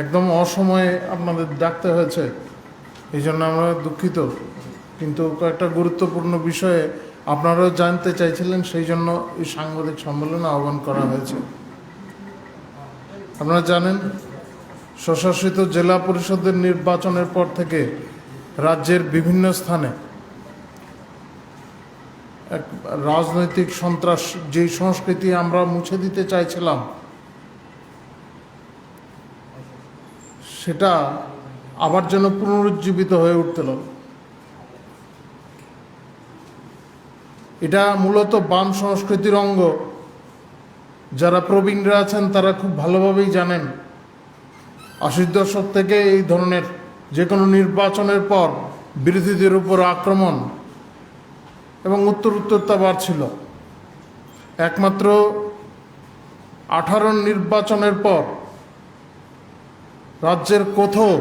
একদম অসময়ে আপনাদের ডাকতে হয়েছে, এই জন্য আমরা দুঃখিত। কিন্তু কয়েকটা গুরুত্বপূর্ণ বিষয়ে আপনারাও জানতে চাইছিলেন, সেই জন্য এই সাংবাদিক সম্মেলনে আহ্বান করা হয়েছে। আপনারা জানেন, স্বশাসিত জেলা পরিষদের নির্বাচনের পর থেকে রাজ্যের বিভিন্ন স্থানে এক রাজনৈতিক সন্ত্রাস, যেই সংস্কৃতি আমরা মুছে দিতে চাইছিলাম, সেটা আবার যেন পুনরুজ্জীবিত হয়ে উঠতে লাগলো। এটা মূলত বাম সংস্কৃতির অঙ্গ। যারা প্রবীণরা আছেন তারা খুব ভালোভাবেই জানেন, ৮০ দশক থেকে এই ধরনের যে কোনো নির্বাচনের পর বিরোধীদের উপর আক্রমণ এবং উত্তরোত্তরতা বাড়ছিল। একমাত্র 18 নির্বাচনের পর রাজ্যের কোথাও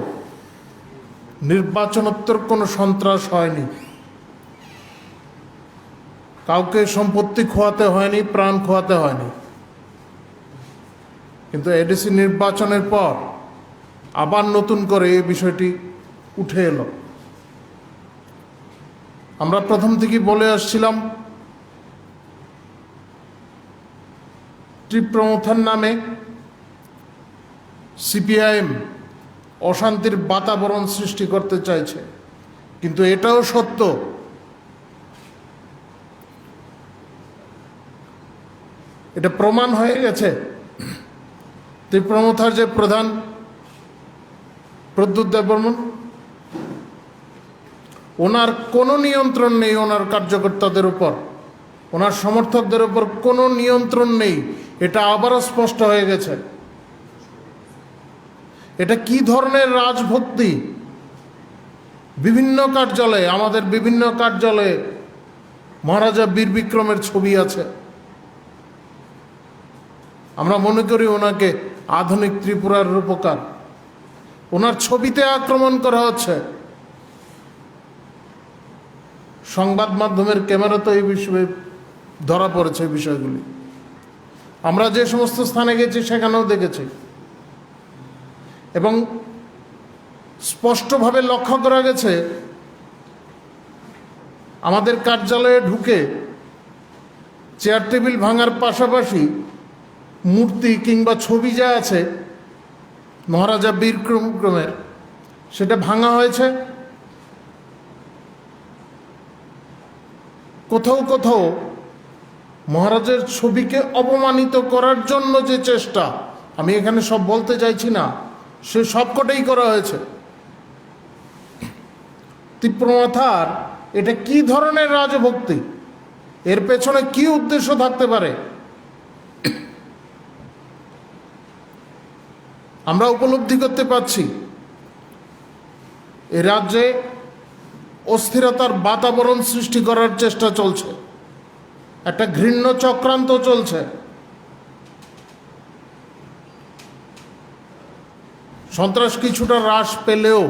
নির্বাচনোত্তর কোনো সন্ত্রাস হয়নি, কাউকে সম্পত্তি খোয়াতে হয়নি, প্রাণ খোয়াতে হয়নি। কিন্তু এডিসি নির্বাচনের পর আবার নতুন করে এই বিষয়টি উঠে এলো। আমরা প্রথম থেকেই বলে আসছিলাম, তীব্রমথার নামে সিপিআইএম অশান্তির বাতাবরণ সৃষ্টি করতে চাইছে। কিন্তু এটাও সত্য, এটা প্রমাণ হয়ে গেছে, তীব্রমথার যে প্রধান প্রদ্যুৎ দেববর্মন, ওনার কোনো নিয়ন্ত্রণ নেই ওনার কার্যকর্তাদের উপর, ওনার সমর্থকদের উপর কোনো নিয়ন্ত্রণ নেই। এটা আবারও স্পষ্ট হয়ে গেছে। এটা কি ধরনের রাজভক্তি! বিভিন্ন কার্যালয়ে, আমাদের বিভিন্ন কার্যালয়ে মহারাজা বীর বিক্রমের ছবি আছে। আমরা মনে করি ওনাকে আধুনিক ত্রিপুরার রূপকার। ওনার ছবিতে আক্রমণ করা হচ্ছে। সংবাদ মাধ্যমের ক্যামেরা তো এই বিষয়ে ধরা পড়েছে এই বিষয়গুলি। আমরা যে সমস্ত স্থানে গেছি সেখানেও দেখেছি, এবং স্পষ্টভাবে লক্ষ্য করা গেছে আমাদের কার্যালয়ে ঢুকে চেয়ার টেবিল ভাঙার পাশাপাশি মূর্তি কিংবা ছবি যা আছে মহারাজা বীর বিক্রমের, সেটা ভাঙা হয়েছে। কোথাও কোথাও মহারাজের ছবিকে অপমানিত করার জন্য যে চেষ্টা, আমি এখানে সব বলতে চাইছি না, সে সবকটাই করা হয়েছে। তীব্রমাথার এটা কি ধরনের রাজভক্তি? এর পেছনে কি উদ্দেশ্য থাকতে পারে? আমরা উপলব্ধি করতে পারছি এ রাজ্যে অস্থিরতার বাতাবরণ সৃষ্টি করার চেষ্টা চলছে, একটা ঘৃণ্য চক্রান্ত চলছে। সন্ত্রাস কিছুটা হ্রাস পেলেও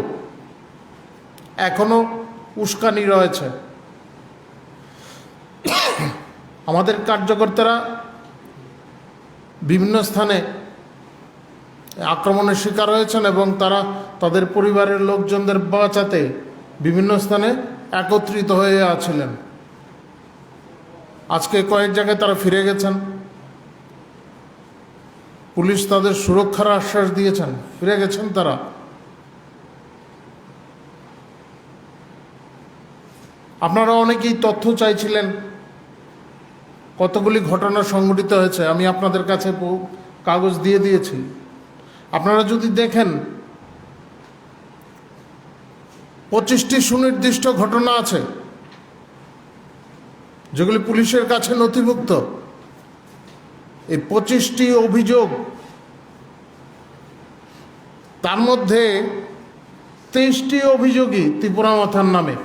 এখনো উস্কানি রয়েছে। আমাদের কার্যকর্তারা বিভিন্ন স্থানে আক্রমণের শিকার হয়েছেন এবং তারা তাদের পরিবারের লোকজনদের বাঁচাতে বিভিন্ন স্থানে একত্রিত হয়ে আছিলেন। আজকে কয়েক জায়গায় তারা ফিরে গেছেন, পুলিশ তাদের সুরক্ষার আশ্বাস দিয়েছেন, ফিরে গেছেন তারা। আপনারা অনেকেই তথ্য চাইছিলেন কতগুলি ঘটনা সংঘটিত হয়েছে, আমি আপনাদের কাছে কাগজ দিয়ে দিয়েছি। আপনারা যদি দেখেন 25টি সুনির্দিষ্ট ঘটনা আছে যেগুলি পুলিশের কাছে নথিভুক্ত। এই 25টি অভিযোগ, তার মধ্যে 23টি অভিযোগই তীব্রমাথার নামে।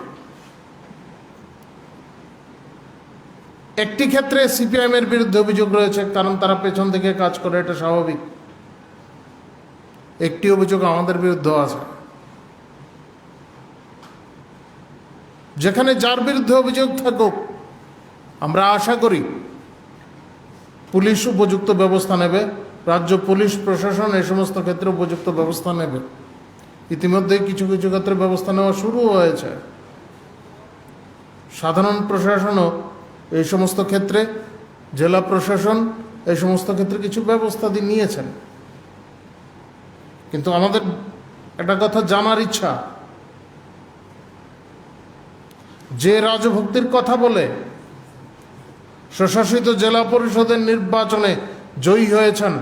একটি ক্ষেত্রে সিপিআইএমের বিরুদ্ধে অভিযোগ রয়েছে, কারণ তারা পেছন থেকে কাজ করে, এটা স্বাভাবিক। একটি অভিযোগ আমাদের বিরুদ্ধেও আছে। যেখানে যার বিরুদ্ধে অভিযোগ থাকুক, আমরা আশা করি পুলিশ উপযুক্ত ব্যবস্থা নেবে রাজ্য পুলিশ প্রশাসন এই সমস্ত ক্ষেত্রে উপযুক্ত ব্যবস্থা নেবে। ইতিমধ্যে কিছু কিছু ক্ষেত্রে ব্যবস্থা নেওয়া শুরু হয়েছে। সাধারণ প্রশাসনও এই সমস্ত ক্ষেত্রে, জেলা প্রশাসন এই সমস্ত ক্ষেত্রে কিছু ব্যবস্থা নিয়েছেন। কিন্তু আমাদের একটা কথা জানার ইচ্ছা, যে রাজভক্তির কথা বলে স্বশাসিত জেলা পরিষদের নির্বাচনে জয়ী হয়েছেন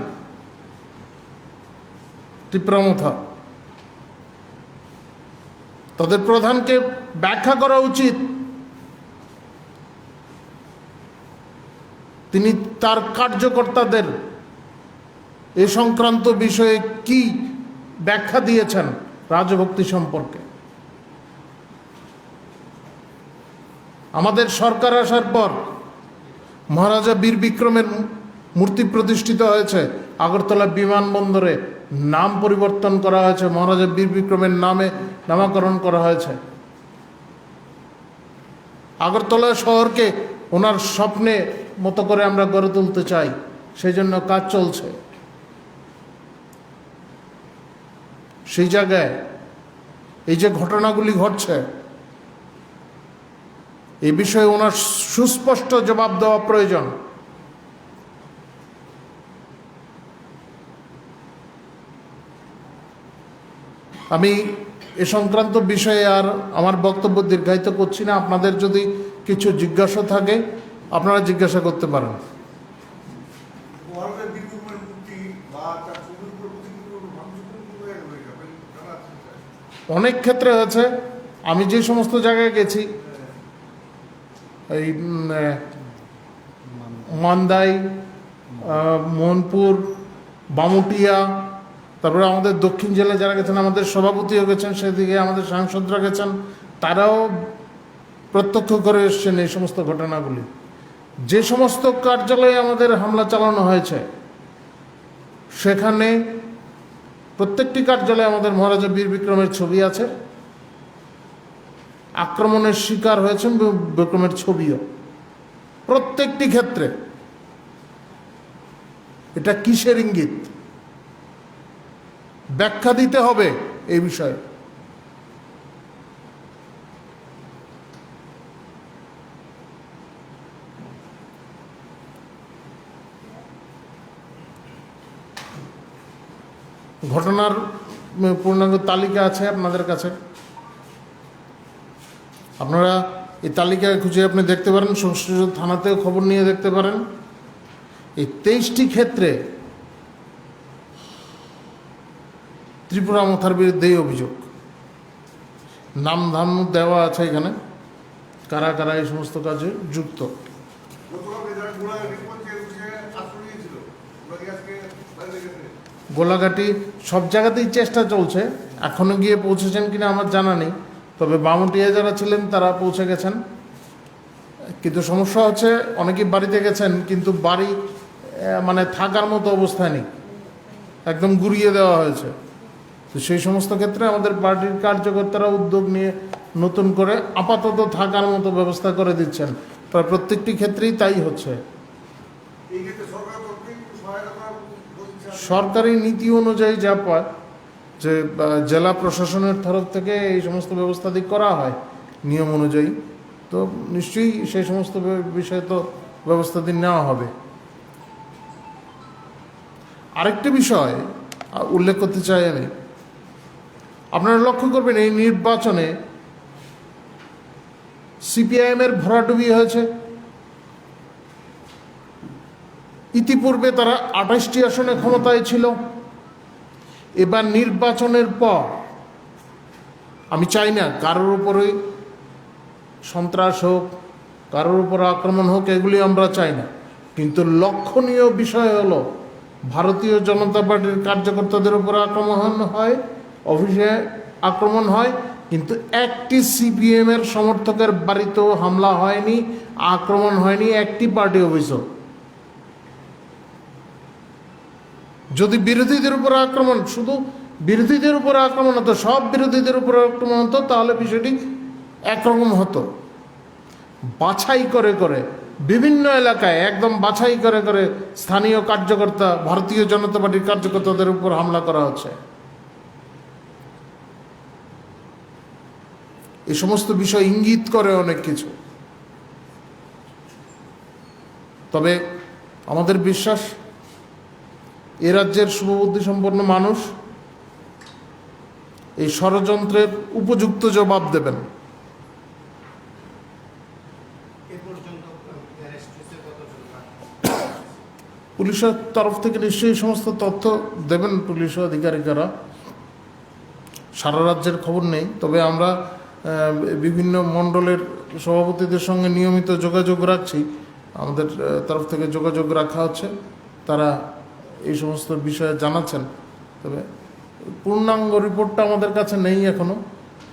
তীব্রমথা, তাদের প্রধানকে ব্যাখ্যা করা উচিত তিনি তার কার্যকর্তাদের এ সংক্রান্ত বিষয়ে কি ব্যাখ্যা দিয়েছেন রাজভক্তি সম্পর্কে। আমাদের সরকার আসার পর মহারাজা বীর বিক্রমের মূর্তি প্রতিষ্ঠিত হয়েছে আগরতলা বিমানবন্দরে, নাম পরিবর্তন করা হয়েছে, মহারাজা বীর বিক্রমের নামে নামকরণ করা হয়েছে। আগরতলা শহরকে ওনার স্বপ্নে মতো করে আমরা গড়ে তুলতে চাই, সেই জন্য কাজ চলছে। সেই জায়গায় এই যে ঘটনাগুলি ঘটছে, এই বিষয়ে ওনার সুস্পষ্ট জবাব দেওয়া প্রয়োজন। আমি এ সংক্রান্ত বিষয়ে আর আমার বক্তব্য দীর্ঘায়িত করছি না। আপনাদের যদি কিছু জিজ্ঞাসা থাকে আপনারা জিজ্ঞাসা করতে পারেন। অনেক ক্ষেত্রে হয়েছে। আমি যে সমস্ত জায়গায় গেছি, এই মান্দাই, মোহনপুর, বামুটিয়া, তারপরে আমাদের দক্ষিণ জেলায় যারা গেছেন, আমাদের সভাপতিও গেছেন, সেদিকে আমাদের সাংসদরা গেছেন, তারাও প্রত্যক্ষ করে এসছেন এই সমস্ত ঘটনাগুলি। যে সমস্ত কার্যালয়ে আমাদের হামলা চালানো হয়েছে সেখানে প্রত্যেকটি কার্যালয়ে আমাদের মহারাজা বীর বিক্রমের ছবি আছে, আক্রমণের শিকার হয়েছেন বিক্রমের ছবিও প্রত্যেকটি ক্ষেত্রে। এটা কিসের ইঙ্গিত? ব্যাখ্যা দিতে হবে এই বিষয়ে। ঘটনার পূর্ণাঙ্গ তালিকা আছে আপনাদের কাছে, আপনারা এই তালিকায় খুঁজে আপনি দেখতে পারেন, সংশ্লিষ্ট থানাতেও খবর নিয়ে দেখতে পারেন। এই 23টি ক্ষেত্রে ত্রিপুরামথার বিরুদ্ধে এই অভিযোগ, নাম ধাম দেওয়া আছে এখানে, কারা কারা এই সমস্ত কাজে যুক্ত। গোলাঘাটি সব জায়গাতেই চেষ্টা চলছে, এখনো গিয়ে পৌঁছেছেন কিনা আমার জানা নেই, তবে বামুটিয়া যারা ছিলেন তারা পৌঁছে গেছেন। কিন্তু সমস্যা হচ্ছে অনেকেই বাড়িতে গেছেন কিন্তু বাড়ি মানে থাকার মতো অবস্থায় নেই, একদম গুড়িয়ে দেওয়া হয়েছে। তো সেই সমস্ত ক্ষেত্রে আমাদের পার্টির কার্যকর্তারা উদ্যোগ নিয়ে নতুন করে আপাতত থাকার মতো ব্যবস্থা করে দিচ্ছেন। প্রায় প্রত্যেকটি ক্ষেত্রেই তাই হচ্ছে। সরকারি নীতি অনুযায়ী যা পায়, যে জেলা প্রশাসনের তরফ থেকে এই সমস্ত ব্যবস্থা করা হয় নিয়ম অনুযায়ী, তো নিশ্চয়ই সেই সমস্ত বিষয়ে তো ব্যবস্থা নেওয়া হবে। আরেকটি বিষয় উল্লেখ করতে চাই আমি, আপনারা লক্ষ্য করবেন এই নির্বাচনে সিপিআইএমের ভরাডুবি হয়েছে। ইতিপূর্বে তারা 28টি আসনে ক্ষমতায় ছিল। এবার নির্বাচনের পর আমি চাই না কারোর উপরে সন্ত্রাস হোক, কারোর উপর আক্রমণ হোক, এগুলি আমরা চাই না। কিন্তু লক্ষণীয় বিষয় হলো ভারতীয় জনতা পার্টির কার্যকর্তাদের উপর আক্রমণ হয়, অফিসে আক্রমণ হয়, কিন্তু একটি সিপিএমের সমর্থকের বাড়িতেও হামলা হয়নি, আক্রমণ হয়নি একটি পার্টি অফিসও। যদি বিরোধীদের উপর আক্রমণ, শুধু বিরোধীদের উপর আক্রমণ হতো, সব বিরোধীদের উপর আক্রমণ হতো, তাহলে বিষয়টি একরকম হতো। বাছাই করে করে বিভিন্ন এলাকায় একদম বাছাই করে করে স্থানীয় কার্যকর্তা, ভারতীয় জনতা পার্টির কার্যকর্তাদের উপর হামলা করা হচ্ছে। এই সমস্ত বিষয় ইঙ্গিত করে অনেক কিছু। তবে আমাদের বিশ্বাস এ রাজ্যের শুভবুদ্ধি সম্পন্ন মানুষ এই ষড়যন্ত্রের উপযুক্ত জবাব দেবেন। পুলিশের তরফ থেকে নিশ্চয়ই সমস্ত তথ্য দেবেন পুলিশ আধিকারিকেরা। সারা রাজ্যের খবর নেই, তবে আমরা বিভিন্ন মণ্ডলের সভাপতিদের সঙ্গে নিয়মিত যোগাযোগ রাখছি। আমাদের তরফ থেকে যোগাযোগ রাখা হচ্ছে, তারা এই সমস্ত বিষয়ে জানাচ্ছেন। তবে পূর্ণাঙ্গ রিপোর্টটা আমাদের কাছে নেই এখনো।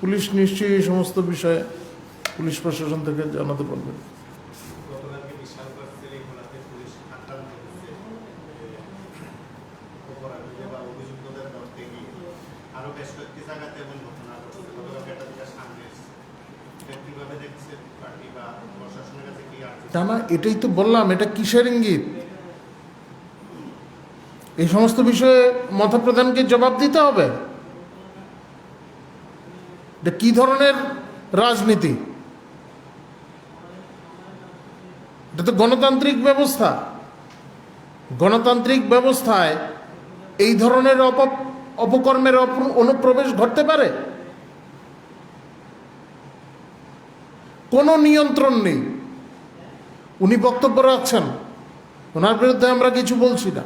পুলিশ নিশ্চয়ই এই সমস্ত বিষয়ে পুলিশ প্রশাসন থেকে জানাতে পারবেন। না, এটাই তো বললাম, এটা কিসের ইঙ্গিত? এই সমস্ত বিষয়ে মতপ্রধানকে জবাব দিতে হবে। এটা কি ধরনের রাজনীতি? এটা তো গণতান্ত্রিক ব্যবস্থা। গণতান্ত্রিক ব্যবস্থায় এই ধরনের অপকর্মের অনুপ্রবেশ ঘটতে পারে? কোনো নিয়ন্ত্রণ নেই। উনি বক্তব্য রাখছেন, ওনার বিরুদ্ধে আমরা কিছু বলছি না,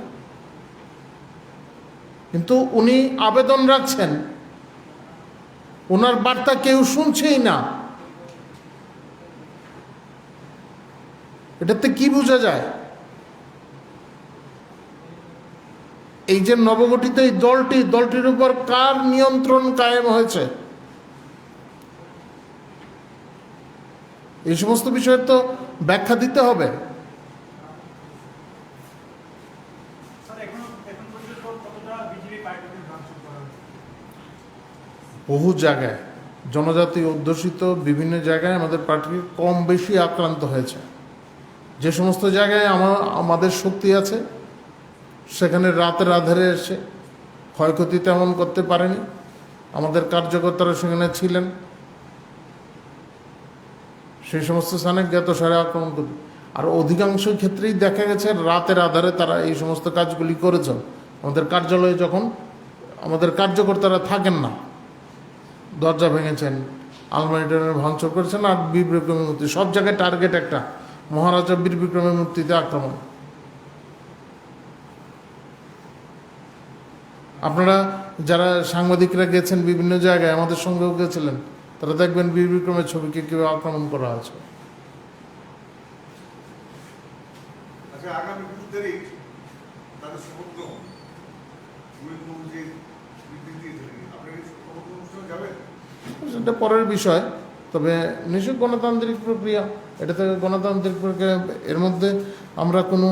কিন্তু উনি আবেদন রাখছেন, ওনার বার্তা কেউ শুনছেই না। এটাতে কি বোঝা যায়? এই যে নবগঠিত এই দলটির উপর কার নিয়ন্ত্রণ কায়েম হয়েছে? এই সমস্ত বিষয়ের তো ব্যাখ্যা দিতে হবে। বহু জায়গায় জনজাতি অধ্যুষিত বিভিন্ন জায়গায় আমাদের পার্টি কম বেশি আক্রান্ত হয়েছে। যে সমস্ত জায়গায় আমাদের শক্তি আছে সেখানে রাতের আধারে এসে ক্ষয়ক্ষতি তেমন করতে পারেনি। আমাদের কার্যকর্তারা সেখানে ছিলেন, সেই সমস্ত স্থানে জ্ঞাতসারে আক্রমণ করবে। আর অধিকাংশ ক্ষেত্রেই দেখা গেছে রাতের আধারে তারা এই সমস্ত কাজগুলি করেছেন। আমাদের কার্যালয়ে যখন আমাদের কার্যকর্তারা থাকেন না, দরজা ভেঙেছেন, আলমারি ভাঙচুর করেছেন। আর বীর বিক্রমের মূর্তি, সব জায়গায় টার্গেট একটা, মহারাজা বীর বিক্রমের মূর্তিতে আক্রমণ। আপনারা যারা সাংবাদিকরা গেছেন বিভিন্ন জায়গায়, আমাদের সঙ্গেও গেছিলেন, তারা দেখবেন বীর বিক্রমের ছবিকে কেউ আক্রমণ করা আছে। সেটা পরের বিষয়। তবে নিশ্চয়ই গণতান্ত্রিক প্রক্রিয়া, এটাতে গণতান্ত্রিক প্রক্রিয়া, এর মধ্যে আমরা কোনো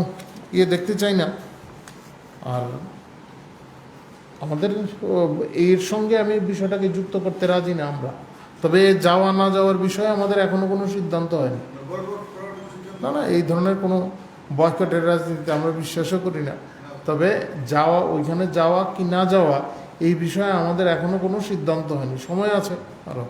দেখতে চাই না। আর আমাদের এর সঙ্গে আমি বিষয়টাকে যুক্ত করতে রাজি না আমরা। তবে যাওয়া না যাওয়ার বিষয়ে আমাদের এখনো কোনো সিদ্ধান্ত হয়নি। না, এই ধরনের কোনো বয়কটের রাজনীতিতে আমরা বিশ্বাসও করি না। তবে ওইখানে যাওয়া কি না যাওয়া এই বিষয়ে আমাদের এখনো কোনো সিদ্ধান্ত হয়নি। সময় আছে আরও।